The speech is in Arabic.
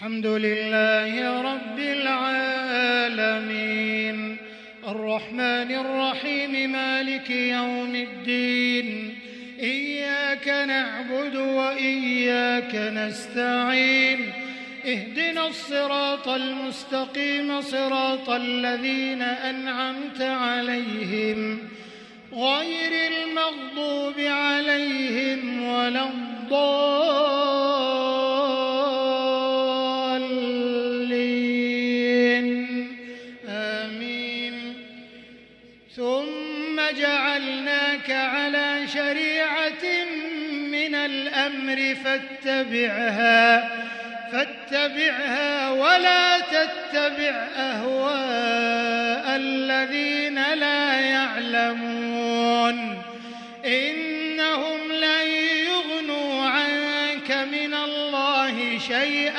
الحمد لله رب العالمين الرحمن الرحيم مالك يوم الدين إياك نعبد وإياك نستعين اهدنا الصراط المستقيم صراط الذين أنعمت عليهم غير المغضوب عليهم ولا الضالين آمين. ثم جعلناك على شريعة من الأمر فاتبعها ولا تتبع أهواء الذين لا يعلمون إنهم لن يغنوا عنك من الله شيئا